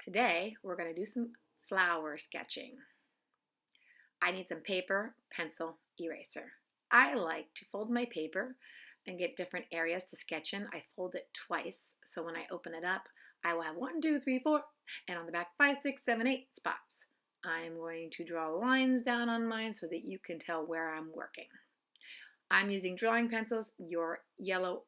Today, we're going to do some flower sketching. I need some paper, pencil, eraser. I like to fold my paper and get different areas to sketch in. I fold it twice, so when I open it up, I will have 1, 2, 3, 4, and on the back 5, 6, 7, 8 spots. I'm going to draw lines down on mine so that you can tell where I'm working. I'm using drawing pencils. Your yellow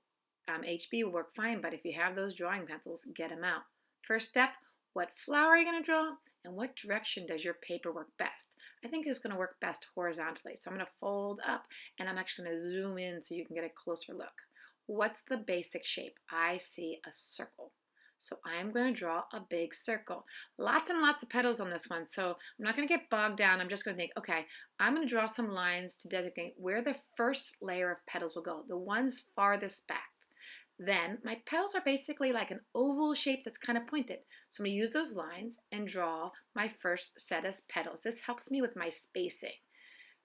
HB will work fine, but if you have those drawing pencils, get them out. First step, what flower are you going to draw and what direction does your paper work best? I think it's going to work best horizontally. So I'm going to fold up and I'm actually going to zoom in so you can get a closer look. What's the basic shape? I see a circle. So I'm going to draw a big circle. Lots and lots of petals on this one, so I'm not going to get bogged down. I'm just going to think, okay, I'm going to draw some lines to designate where the first layer of petals will go, the ones farthest back. Then my petals are basically like an oval shape that's kind of pointed. So I'm going to use those lines and draw my first set of petals. This helps me with my spacing.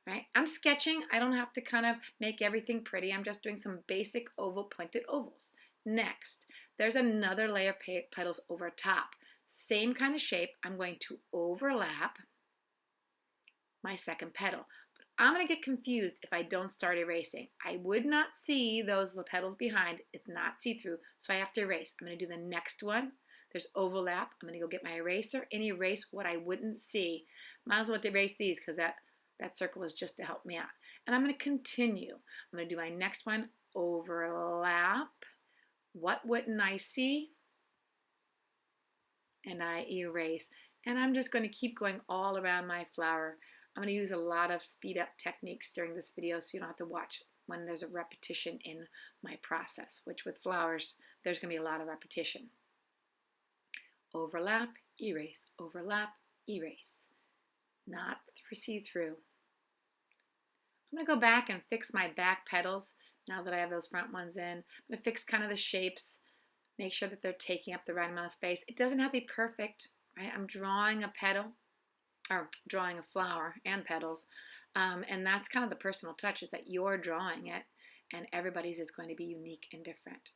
Right? I'm sketching. I don't have to kind of make everything pretty. I'm just doing some basic oval pointed ovals. Next, there's another layer of petals over top. Same kind of shape. I'm going to overlap my second petal. But I'm going to get confused if I don't start erasing. I would not see those petals behind. It's not see-through, so I have to erase. I'm going to do the next one. There's overlap. I'm going to go get my eraser and erase what I wouldn't see. Might as well erase these because that circle was just to help me out. And I'm going to continue. I'm going to do my next one, overlap. What wouldn't I see? And I erase. And I'm just going to keep going all around my flower. I'm going to use a lot of speed up techniques during this video so you don't have to watch when there's a repetition in my process, which with flowers, there's going to be a lot of repetition. Overlap, erase, overlap, erase. Not see through. I'm going to go back and fix my back petals now that I have those front ones in. I'm going to fix kind of the shapes, make sure that they're taking up the right amount of space. It doesn't have to be perfect, right? I'm drawing a petal, or drawing a flower and petals, and that's kind of the personal touch, is that you're drawing it, and everybody's is going to be unique and different.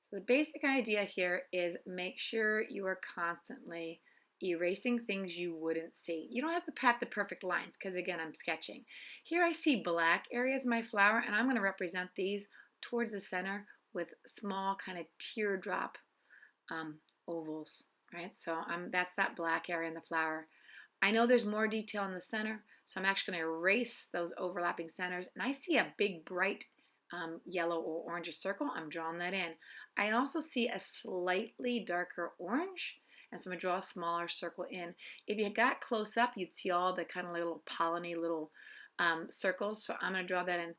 So the basic idea here is make sure you are constantly erasing things you wouldn't see. You don't have to have the perfect lines because, again, I'm sketching. Here I see black areas in my flower, and I'm going to represent these towards the center with small kind of teardrop ovals, right? So that's that black area in the flower. I know there's more detail in the center, so I'm actually going to erase those overlapping centers, and I see a big bright yellow or orange circle. I'm drawing that in. I also see a slightly darker orange, and so I'm going to draw a smaller circle in. If you got close up, you'd see all the kind of little polleny little circles, so I'm going to draw that in.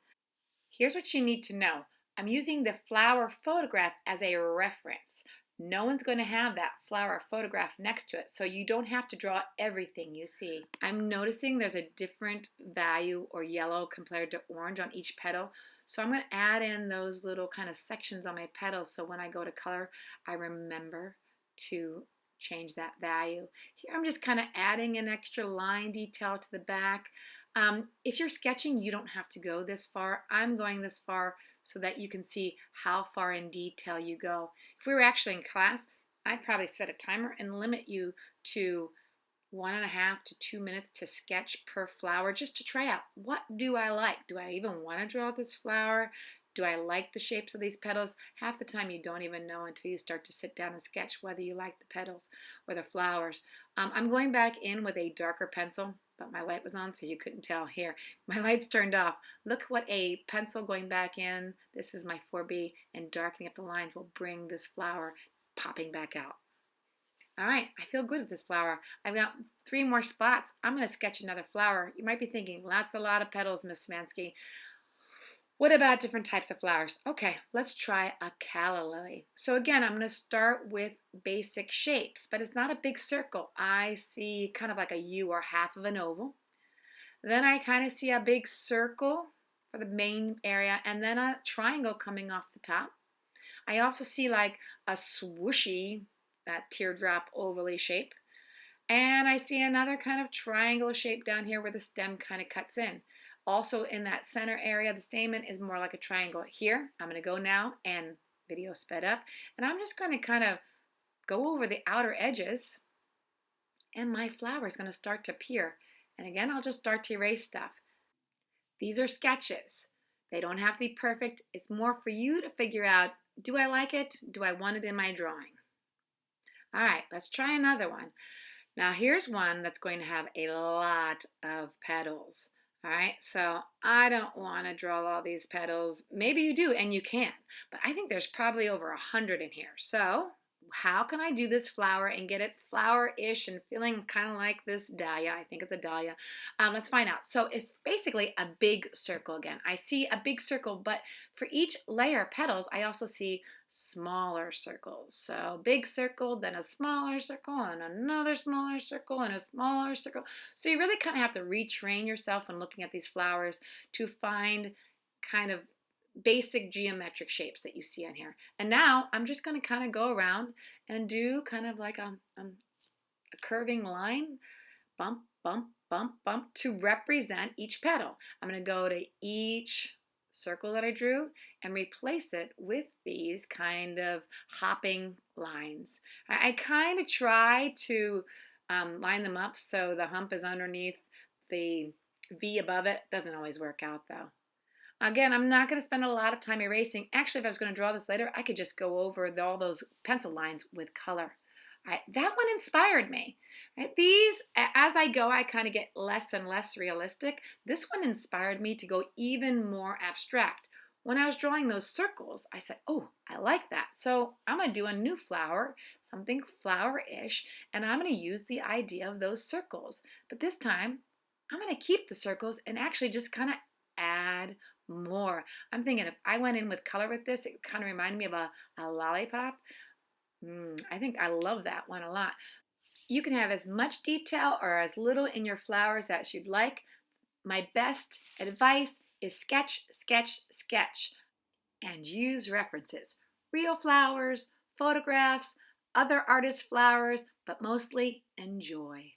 Here's what you need to know. I'm using the flower photograph as a reference. No one's going to have that flower photograph next to it, so you don't have to draw everything you see. I'm noticing there's a different value or yellow compared to orange on each petal, so I'm going to add in those little kind of sections on my petals so when I go to color, I remember to change that value. Here I'm just kind of adding an extra line detail to the back. If you're sketching, you don't have to go this far. I'm going this far so that you can see how far in detail you go. If we were actually in class, I'd probably set a timer and limit you to 1.5 to 2 minutes to sketch per flower just to try out, what do I like? Do I even want to draw this flower? Do I like the shapes of these petals? Half the time you don't even know until you start to sit down and sketch whether you like the petals or the flowers. I'm going back in with a darker pencil, but my light was on so you couldn't tell. Here, my light's turned off. Look what a pencil going back in, this is my 4B, and darkening up the lines will bring this flower popping back out. All right, I feel good with this flower. I've got 3 more spots. I'm going to sketch another flower. You might be thinking, that's a lot of petals, Miss Smansky. What about different types of flowers? Okay, let's try a calla lily. So again, I'm going to start with basic shapes, but it's not a big circle. I see kind of like a U or half of an oval. Then I kind of see a big circle for the main area, and then a triangle coming off the top. I also see like a swooshy, that teardrop ovally shape. And I see another kind of triangle shape down here where the stem kind of cuts in. Also in that center area, the stamen is more like a triangle. Here, I'm going to go now and video sped up. And I'm just going to kind of go over the outer edges and my flower is going to start to appear. And again, I'll just start to erase stuff. These are sketches. They don't have to be perfect. It's more for you to figure out, do I like it? Do I want it in my drawing? All right, let's try another one. Now here's one that's going to have a lot of petals. All right, so I don't want to draw all these petals. Maybe you do, and you can, but I think there's probably over 100 in here. So how can I do this flower and get it flower-ish and feeling kind of like this dahlia? I think it's a dahlia. Let's find out. So it's basically a big circle again. I see a big circle, but for each layer of petals, I also see smaller circles. So big circle, then a smaller circle, and another smaller circle, and a smaller circle. So you really kind of have to retrain yourself when looking at these flowers to find kind of basic geometric shapes that you see on here. And now I'm just going to kind of go around and do kind of like a curving line, bump, bump, bump, bump, to represent each petal. I'm going to go to each circle that I drew and replace it with these kind of hopping lines. I kind of try to line them up so the hump is underneath the V above it. Doesn't always work out though. Again, I'm not going to spend a lot of time erasing. Actually, if I was going to draw this later, I could just go over all those pencil lines with color. All right, that one inspired me. Right, these, as I go, I kind of get less and less realistic. This one inspired me to go even more abstract. When I was drawing those circles, I said, oh, I like that. So I'm going to do a new flower, something flower-ish, and I'm going to use the idea of those circles. But this time, I'm going to keep the circles and actually just kind of add more. I'm thinking if I went in with color with this, it kind of reminded me of a lollipop. I think I love that one a lot. You can have as much detail or as little in your flowers as you'd like. My best advice is sketch, sketch, sketch, and use references. Real flowers, photographs, other artists' flowers, but mostly enjoy.